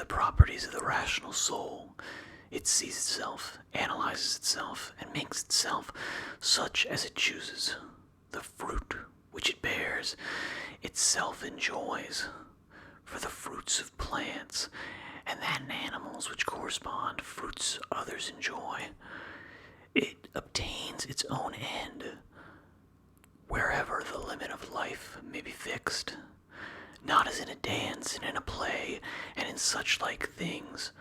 the properties of the rational soul. It sees itself, analyzes itself, and makes itself such as it chooses. The fruit which it bears, itself enjoys. For the fruits of plants, and that in animals which correspond to fruits others enjoy, it obtains its own end, wherever the limit of life may be fixed, not as in a dance and in a play, and in such like things,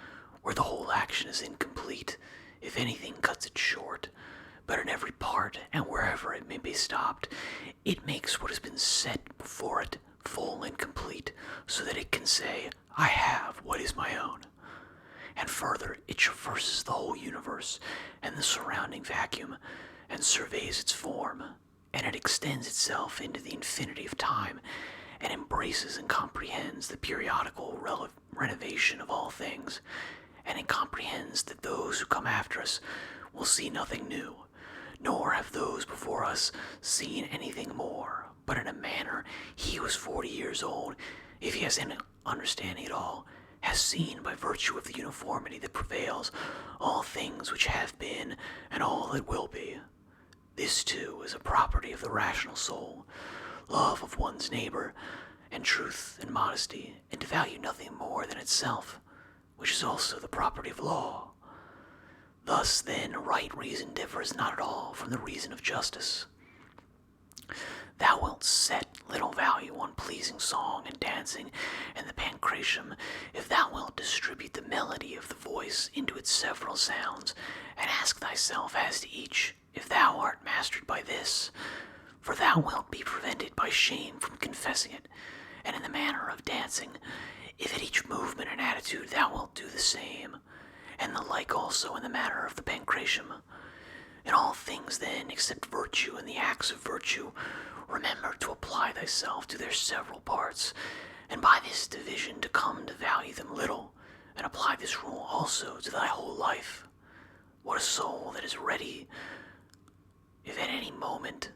where the whole action is incomplete, if anything cuts it short, but in every part, and wherever it may be stopped, it makes what has been set before it full and complete, so that it can say, I have what is my own. And further, it traverses the whole universe and the surrounding vacuum, and surveys its form, and it extends itself into the infinity of time, and embraces and comprehends the periodical renovation of all things, and it comprehends that those who come after us will see nothing new, nor have those before us seen anything more, but in a manner he who is 40 years old, if he has any understanding at all, has seen by virtue of the uniformity that prevails all things which have been and all that will be. This too is a property of the rational soul, love of one's neighbor, and truth and modesty, and to value nothing more than itself, which is also the property of law. Thus, then, right reason differs not at all from the reason of justice. Thou wilt set little value on pleasing song and dancing and the pancratium, if thou wilt distribute the melody of the voice into its several sounds, and ask thyself as to each, if thou art mastered by this, for thou wilt be prevented by shame from confessing it, and in the manner of dancing, if at each movement and attitude thou wilt do the same, and the like also in the matter of the pancratium. In all things then, except virtue and the acts of virtue, remember to apply thyself to their several parts, and by this division to come to value them little, and apply this rule also to thy whole life. What a soul that is ready, if at any moment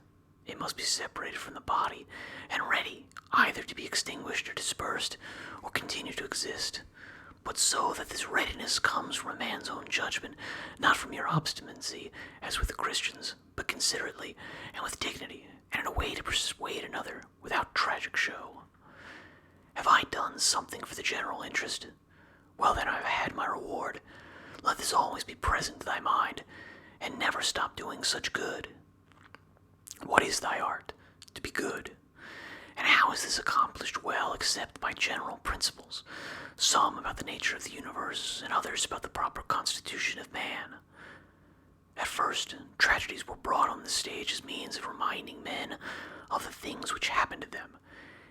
it must be separated from the body, and ready either to be extinguished or dispersed, or continue to exist, but so that this readiness comes from a man's own judgment, not from your obstinacy, as with the Christians, but considerately, and with dignity, and in a way to persuade another without tragic show. Have I done something for the general interest? Well, then I have had my reward. Let this always be present to thy mind, and never stop doing such good. What is thy art? To be good. And how is this accomplished well except by general principles, some about the nature of the universe, and others about the proper constitution of man? At first, tragedies were brought on the stage as means of reminding men of the things which happen to them,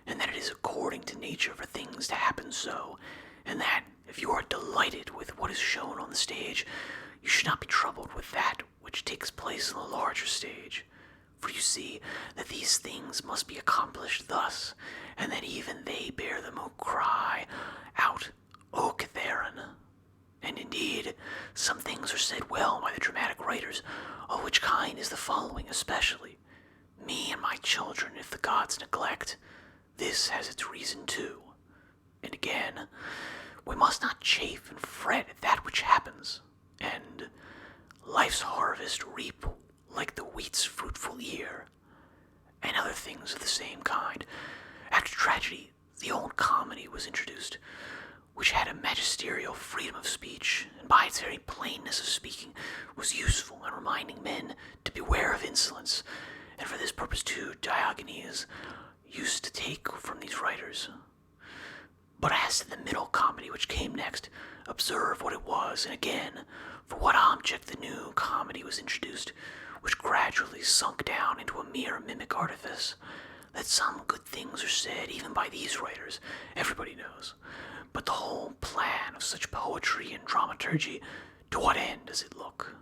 and that it is according to nature for things to happen so, and that, if you are delighted with what is shown on the stage, you should not be troubled with that which takes place on the larger stage. For you see that these things must be accomplished thus, and that even they bear them who cry out, O Catharin. And indeed, some things are said well by the dramatic writers, of which kind is the following especially. Me and my children, if the gods neglect, this has its reason too. And again, we must not chafe and fret at that which happens, and life's harvest reap like the wheat's fruitful ear, and other things of the same kind. After tragedy, the old comedy was introduced, which had a magisterial freedom of speech, and by its very plainness of speaking was useful in reminding men to beware of insolence, and for this purpose too Diogenes used to take from these writers. But as to the middle comedy which came next, observe what it was, and again, for what object the new comedy was introduced, which gradually sunk down into a mere mimic artifice. That some good things are said even by these writers, everybody knows. But the whole plan of such poetry and dramaturgy, to what end does it look?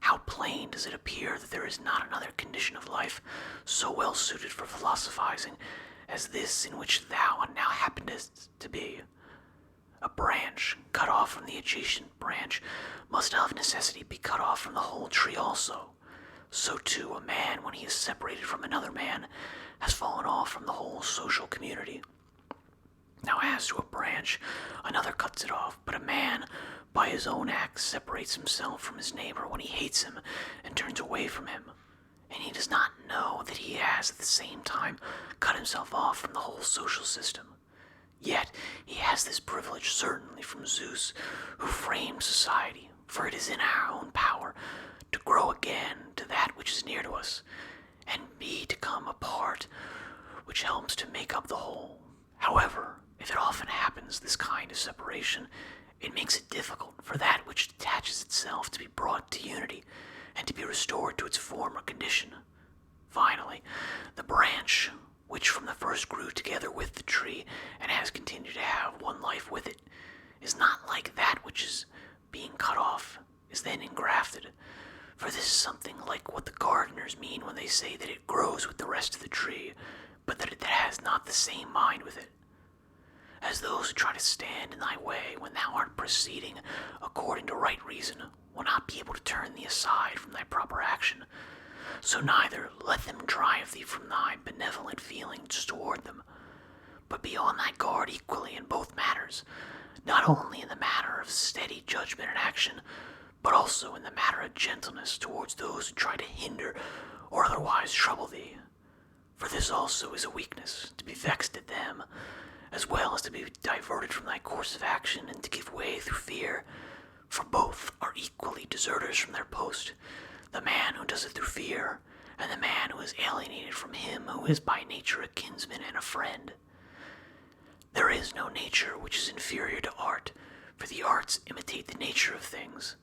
How plain does it appear that there is not another condition of life so well suited for philosophizing as this in which thou now happenest to be. A branch cut off from the adjacent branch must of necessity be cut off from the whole tree also. So too a man, when he is separated from another man, has fallen off from the whole social community. Now as to a branch, another cuts it off, but a man, by his own act, separates himself from his neighbor when he hates him and turns away from him. And he does not know that he has at the same time cut himself off from the whole social system. Yet he has this privilege certainly from Zeus, who framed society, for it is in our own power to grow again to that which is near to us, and be to come a part which helps to make up the whole. However, if it often happens, this kind of separation, it makes it difficult for that which detaches itself to be brought to unity, and to be restored to its former condition. Finally, the branch, which from the first grew together with the tree, and has continued to have one life with it, is not like that which is being cut off, is then engrafted. For this is something like what the gardeners mean when they say that it grows with the rest of the tree, but that it has not the same mind with it. As those who try to stand in thy way when thou art proceeding according to right reason will not be able to turn thee aside from thy proper action, so neither let them drive thee from thy benevolent feelings toward them, but be on thy guard equally in both matters, not only in the matter of steady judgment and action, but also in the matter of gentleness towards those who try to hinder or otherwise trouble thee. For this also is a weakness, to be vexed at them, as well as to be diverted from thy course of action and to give way through fear. For both are equally deserters from their post, the man who does it through fear, and the man who is alienated from him who is by nature a kinsman and a friend. There is no nature which is inferior to art, for the arts imitate the nature of things.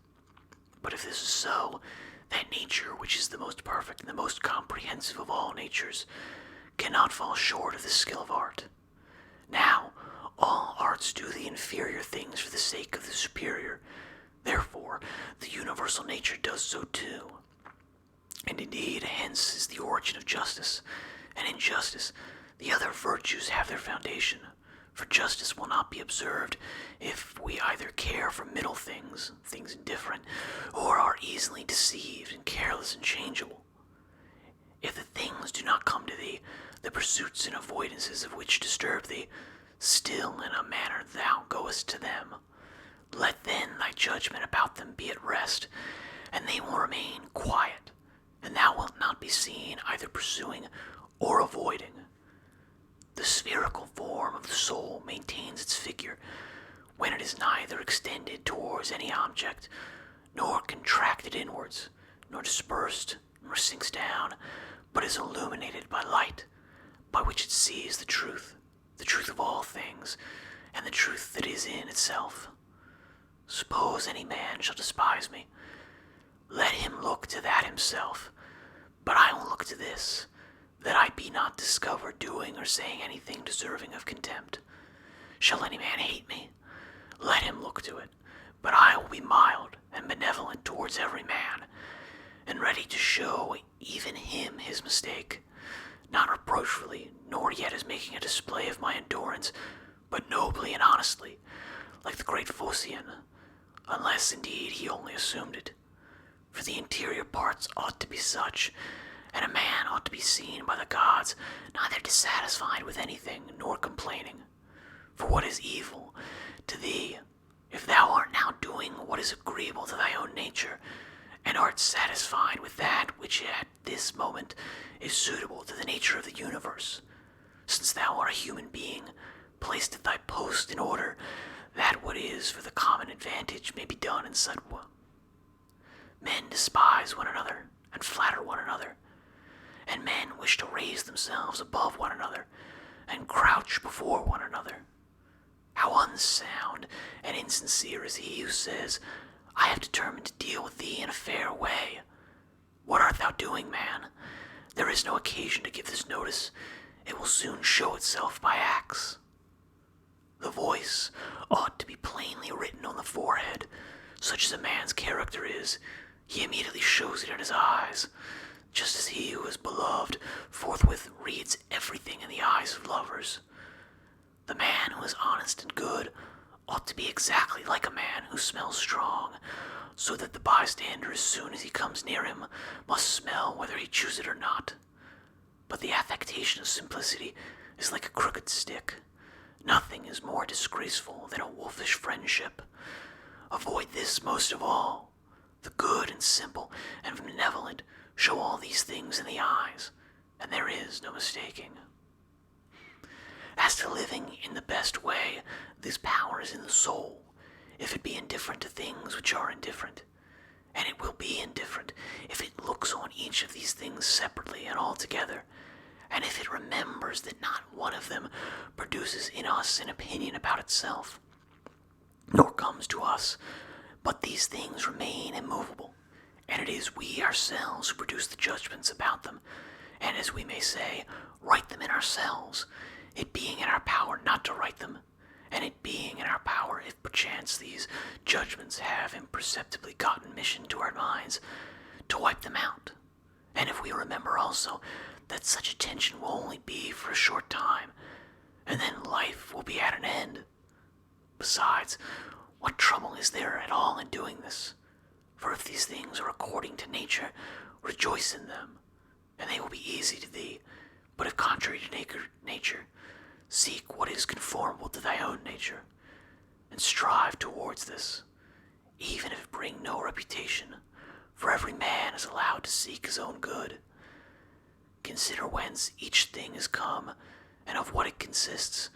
But if this is so, that nature which is the most perfect and the most comprehensive of all natures cannot fall short of the skill of art. Now, all arts do the inferior things for the sake of the superior. Therefore, the universal nature does so too. And indeed, hence is the origin of justice, and in justice the other virtues have their foundation. For justice will not be observed if we either care for middle things, things indifferent, or are easily deceived and careless and changeable. If the things do not come to thee, the pursuits and avoidances of which disturb thee, still in a manner thou goest to them. Let then thy judgment about them be at rest, and they will remain quiet, and thou wilt not be seen either pursuing or avoiding. The spherical form of the soul maintains its figure when it is neither extended towards any object, nor contracted inwards, nor dispersed, nor sinks down, but is illuminated by light, by which it sees the truth of all things, and the truth that is in itself. Suppose any man shall despise me, let him look to that himself, but I will look to this, that I be not discovered doing or saying anything deserving of contempt. Shall any man hate me? Let him look to it, but I will be mild and benevolent towards every man, and ready to show even him his mistake, not reproachfully, nor yet as making a display of my endurance, but nobly and honestly, like the great Phocion, unless indeed he only assumed it. For the interior parts ought to be such, and a man ought to be seen by the gods neither dissatisfied with anything nor complaining. For what is evil to thee, if thou art now doing what is agreeable to thy own nature, and art satisfied with that which at this moment is suitable to the nature of the universe, since thou art a human being, placed at thy post in order that what is for the common advantage may be done in such way. Men despise one another and flatter one another, and men wish to raise themselves above one another and crouch before one another. How unsound and insincere is he who says, I have determined to deal with thee in a fair way. What art thou doing, man? There is no occasion to give this notice. It will soon show itself by acts. The voice ought to be plainly written on the forehead. Such as a man's character is, he immediately shows it in his eyes, just as he who is beloved forthwith reads everything in the eyes of lovers. The man who is honest and good ought to be exactly like a man who smells strong, so that the bystander, as soon as he comes near him, must smell whether he choose it or not. But the affectation of simplicity is like a crooked stick. Nothing is more disgraceful than a wolfish friendship. Avoid this most of all. The good and simple and benevolent show all these things in the eyes, and there is no mistaking. As to living in the best way, this power is in the soul, if it be indifferent to things which are indifferent. And it will be indifferent if it looks on each of these things separately and altogether, and if it remembers that not one of them produces in us an opinion about itself, nor comes to us, but these things remain immovable, and it is we ourselves who produce the judgments about them, and as we may say, write them in ourselves, it being in our power not to write them, and it being in our power, if perchance these judgments have imperceptibly gotten mission to our minds, to wipe them out. And if we remember also that such attention will only be for a short time, and then life will be at an end. Besides, what trouble is there at all in doing this? For if these things are according to nature, rejoice in them, and they will be easy to thee. But if contrary to nature, seek what is conformable to thy own nature, and strive towards this, even if it bring no reputation, for every man is allowed to seek his own good. Consider whence each thing is come, and of what it consists,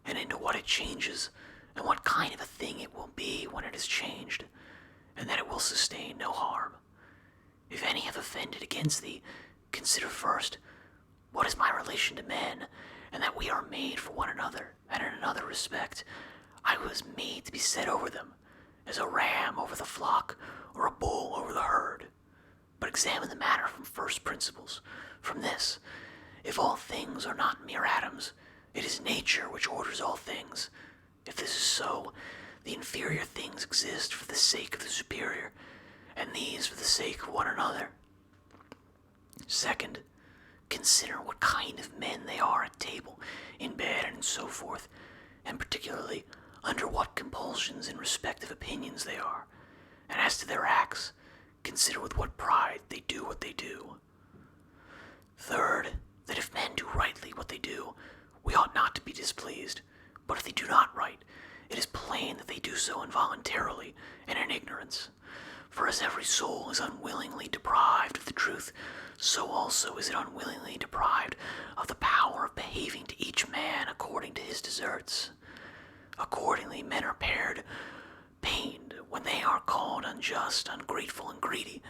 and into what it changes, and what kind of a thing it will be when it is changed, and that it will sustain no harm. If any have offended against thee, consider first, what is my relation to men, and that we are made for one another, and in another respect, I was made to be set over them, as a ram over the flock, or a bull over the herd. But examine the matter from first principles. From this, if all things are not mere atoms, it is nature which orders all things. If this is so, the inferior things exist for the sake of the superior, and these for the sake of one another. Second, consider what kind of men they are at table, in bed, and so forth, and particularly under what compulsions in respect of opinions they are, and as to their acts, consider with what pride they do what they do. Third, that if men do rightly what they do, we ought not to be displeased, but if they do not right, it is plain that they do so involuntarily and in ignorance. For as every soul is unwillingly deprived of the truth, so also is it unwillingly deprived of the power of behaving to each man according to his deserts. Accordingly, men are pained when they are called unjust, ungrateful, and greedy,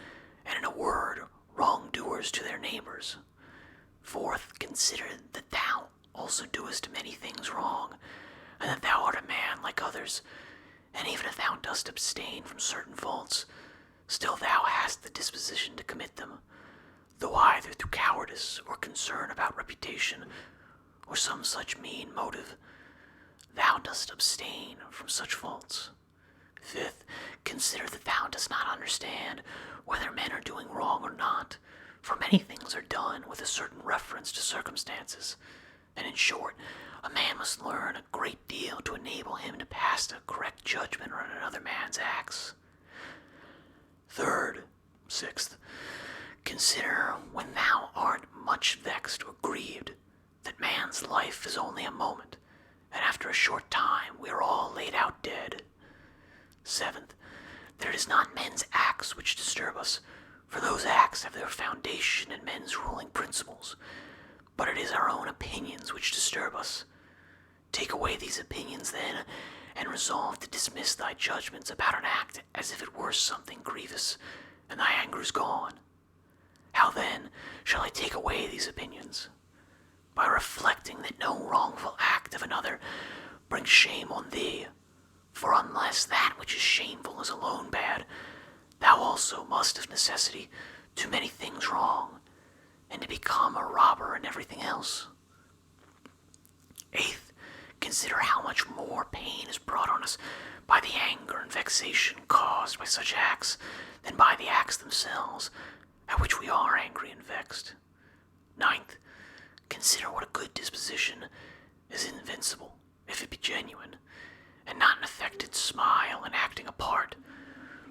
and in a word, wrongdoers to their neighbors. Fourth, consider that thou also doest many things wrong, and that thou art a man like others, and even if thou dost abstain from certain faults, still thou hast the disposition to commit them, though either through cowardice or concern about reputation, or some such mean motive, thou dost abstain from such faults. Fifth, consider that thou dost not understand whether men are doing wrong or not, for many things are done with a certain reference to circumstances, and in short, a man must learn a great deal to enable him to pass a correct judgment on another man's acts. Sixth, consider when thou art much vexed or grieved, that man's life is only a moment, and after a short time we are all laid out dead. Seventh, that it is not men's acts which disturb us, for those acts have their foundation in men's ruling principles, but it is our own opinions which disturb us. Take away these opinions, then, and resolve to dismiss thy judgments about an act as if it were something grievous, and thy anger is gone. How, then, shall I take away these opinions? By reflecting that no wrongful act of another brings shame on thee, for unless that which is shameful is alone bad, thou also must of necessity do many things wrong, and to become a robber in everything else. Eighth, consider how much more pain is brought on us by the anger and vexation caused by such acts than by the acts themselves, at which we are angry and vexed. Ninth, consider what a good disposition is invincible, if it be genuine, and not an affected smile and acting a part.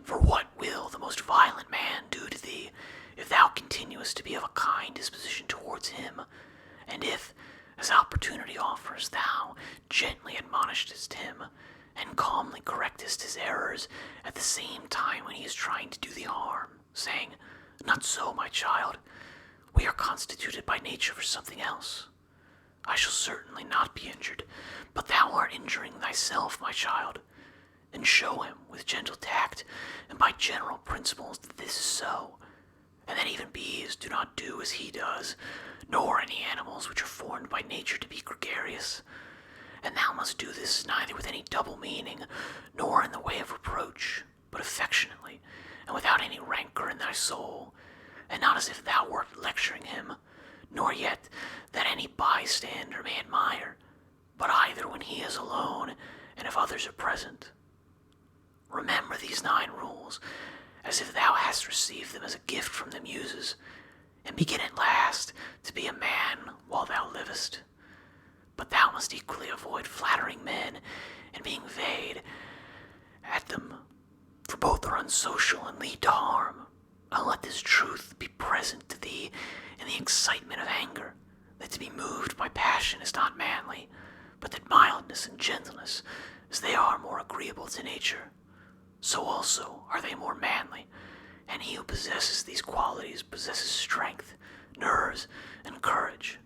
For what will the most violent man do to thee, if thou continuest to be of a kind disposition towards him, and if, as opportunity offers, manners thou gently admonishest him, and calmly correctest his errors at the same time when he is trying to do thee harm, saying, Not so, my child. We are constituted by nature for something else. I shall certainly not be injured, but thou art injuring thyself, my child. And show him with gentle tact and by general principles that this is so, and that even bees do not do as he does, nor any animals which are formed by nature to be gregarious. And thou must do this neither with any double meaning, nor in the way of reproach, but affectionately, and without any rancor in thy soul, and not as if thou wert lecturing him, nor yet that any bystander may admire, but either when he is alone, and if others are present. Remember these 9 rules, as if thou hast received them as a gift from the Muses, and begin at last to be a man while thou livest. But thou must equally avoid flattering men and being vain at them, for both are unsocial and lead to harm. And let this truth be present to thee in the excitement of anger, that to be moved by passion is not manly, but that mildness and gentleness, as they are more agreeable to nature, so also are they more manly, and he who possesses these qualities possesses strength, nerves, and courage,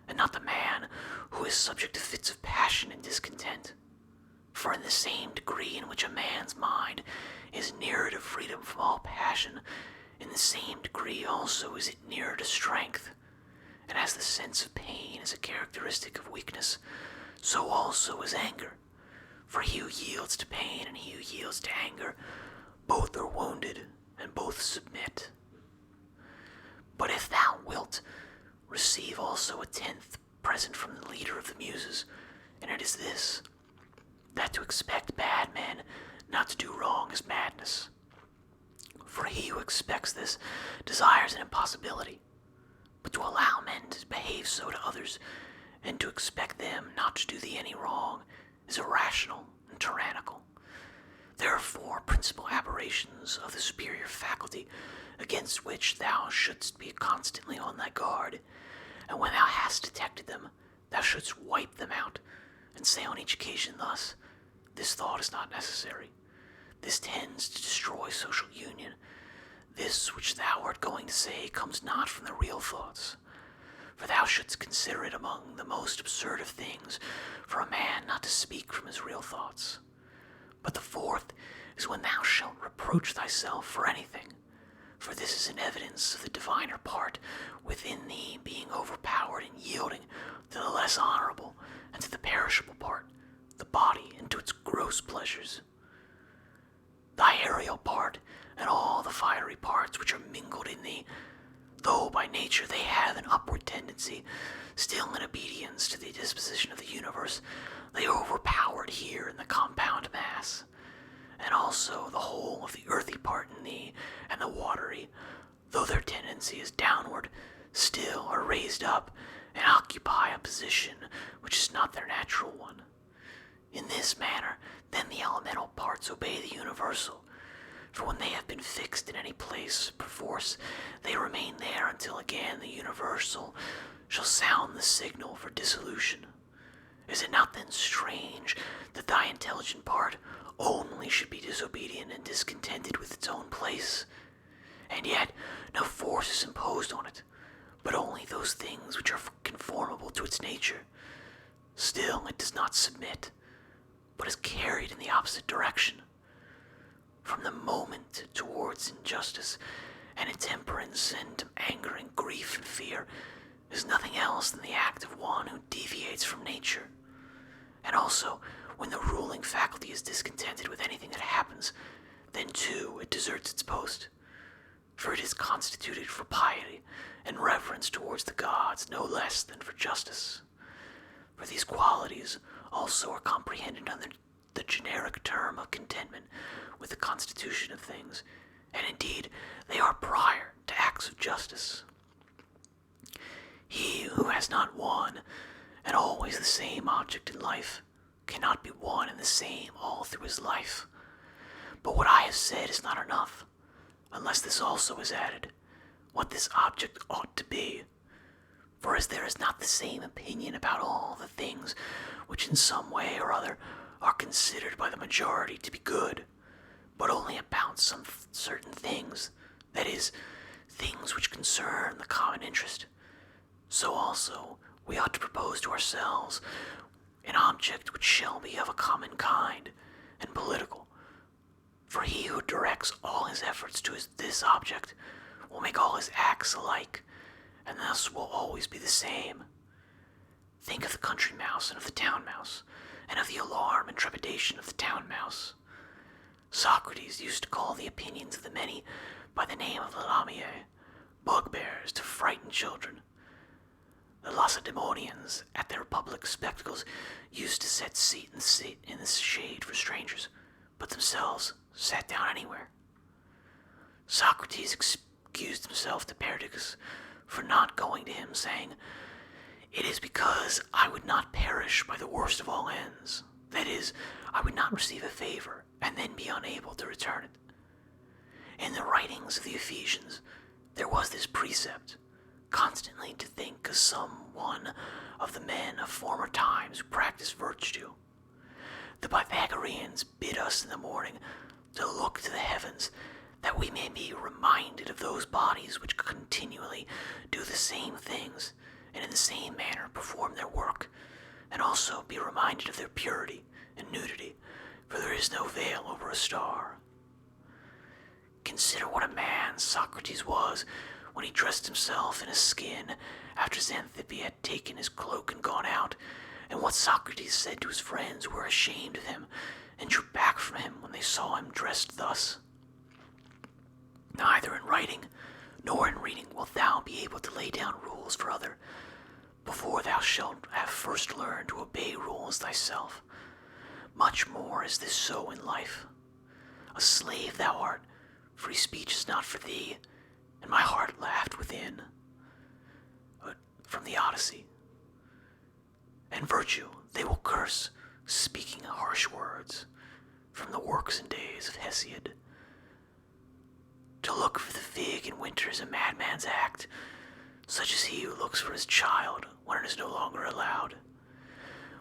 and not the man who is subject to fits of passion and discontent. For in the same degree in which a man's mind is nearer to freedom from all passion, in the same degree also is it nearer to strength. And as the sense of pain is a characteristic of weakness, so also is anger. For he who yields to pain and he who yields to anger, both are wounded and both submit. But if thou wilt, receive also a 10th present from the leader of the Muses, and it is this, that to expect bad men not to do wrong is madness. For he who expects this desires an impossibility, but to allow men to behave so to others, and to expect them not to do thee any wrong, is irrational and tyrannical. There are 4 principal aberrations of the superior faculty against which thou shouldst be constantly on thy guard, and when thou hast detected them, thou shouldst wipe them out, and say on each occasion thus, This thought is not necessary. This tends to destroy social union. This which thou art going to say comes not from the real thoughts. For thou shouldst consider it among the most absurd of things for a man not to speak from his real thoughts. But the 4th is when thou shalt reproach thyself for anything, for this is an evidence of the diviner part within thee being overpowered and yielding to the less honorable and to the perishable part, the body, and to its gross pleasures. Thy aerial part and all the fiery parts which are mingled in thee, though by nature they have an upward tendency, still in obedience to the disposition of the universe, they are overpowered here in the compound mass. And also the whole of the earthy part in thee and the watery, though their tendency is downward, still are raised up and occupy a position which is not their natural one. In this manner, then the elemental parts obey the universal, for when they have been fixed in any place, perforce they remain there until again the universal shall sound the signal for dissolution. Is it not then strange that thy intelligent part only should be disobedient and discontented with its own place? And yet no force is imposed on it, but only those things which are conformable to its nature. Still it does not submit, but is carried in the opposite direction. From the moment towards injustice and intemperance and anger and grief and fear is nothing else than the act of one who deviates from nature. And also, when the ruling faculty is discontented with anything that happens, then too it deserts its post. For it is constituted for piety and reverence towards the gods no less than for justice. For these qualities also are comprehended under the generic term of contentment with the constitution of things, and indeed they are prior to acts of justice. He who has not one and always the same object in life cannot be one and the same all through his life. But what I have said is not enough, unless this also is added, what this object ought to be. For as there is not the same opinion about all the things which in some way or other are considered by the majority to be good, but only about some certain things, that is, things which concern the common interest, so also we ought to propose to ourselves an object which shall be of a common kind and political. For he who directs all his efforts to this object will make all his acts alike, and thus will always be the same. Think of the country mouse and of the town mouse, and of the alarm and trepidation of the town mouse. Socrates used to call the opinions of the many by the name of lamiae, bugbears to frighten children. The Lacedaemonians, at their public spectacles, used to set seat in the shade for strangers, but themselves sat down anywhere. Socrates excused himself to Perdiccas for not going to him, saying, "It is because I would not perish by the worst of all ends. That is, I would not receive a favor and then be unable to return it." In the writings of the Ephesians, there was this precept, constantly to think as some one of the men of former times who practiced virtue. The Pythagoreans bid us in the morning to look to the heavens, that we may be reminded of those bodies which continually do the same things, and in the same manner perform their work, and also be reminded of their purity and nudity, for there is no veil over a star. Consider what a man Socrates was when he dressed himself in a skin after Xanthippe had taken his cloak and gone out, and what Socrates said to his friends who were ashamed of him and drew back from him when they saw him dressed thus. Neither in writing nor in reading wilt thou be able to lay down rules for other, before thou shalt have first learned to obey rules thyself. Much more is this so in life. A slave thou art, free speech is not for thee, and my heart laughed within. From the Odyssey. And virtue they will curse, speaking harsh words, from the works and days of Hesiod. To look for the fig in winter is a madman's act, such as he who looks for his child when it is no longer allowed.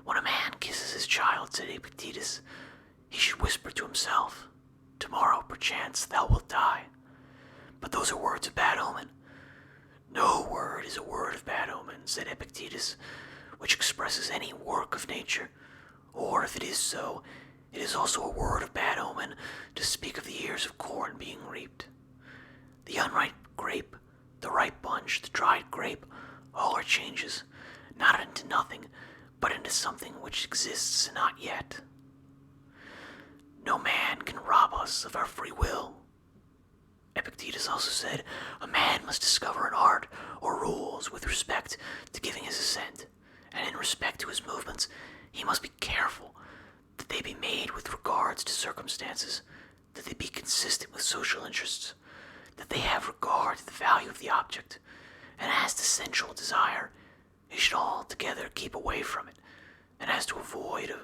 When a man kisses his child, said Epictetus, he should whisper to himself, "Tomorrow, perchance, thou wilt die." But those are words of bad omen. No word is a word of bad omen, said Epictetus, which expresses any work of nature, or if it is so, it is also a word of bad omen to speak of the ears of corn being reaped. The unripe grape, the ripe bunch, the dried grape, all are changes, not into nothing, but into something which exists not yet. No man can rob us of our free will. Epictetus also said, a man must discover an art or rules with respect to giving his assent, and in respect to his movements, he must be careful that they be made with regards to circumstances, that they be consistent with social interests, that they have regard to the value of the object, and as to sensual desire, he should altogether keep away from it, and as to avoid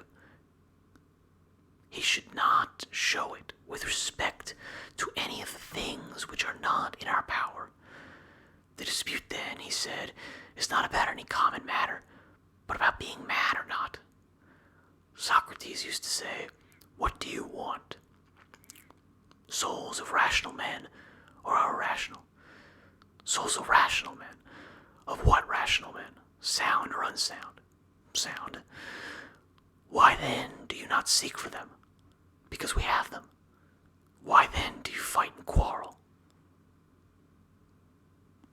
he should not show it with respect to any of the things which are not in our power. The dispute then, he said, is not about any common matter, but about being mad or not. Socrates used to say, "What do you want? Souls of rational men or irrational? Souls of rational men. Of what rational men? Sound or unsound? Sound. Why then do you not seek for them? Because we have them.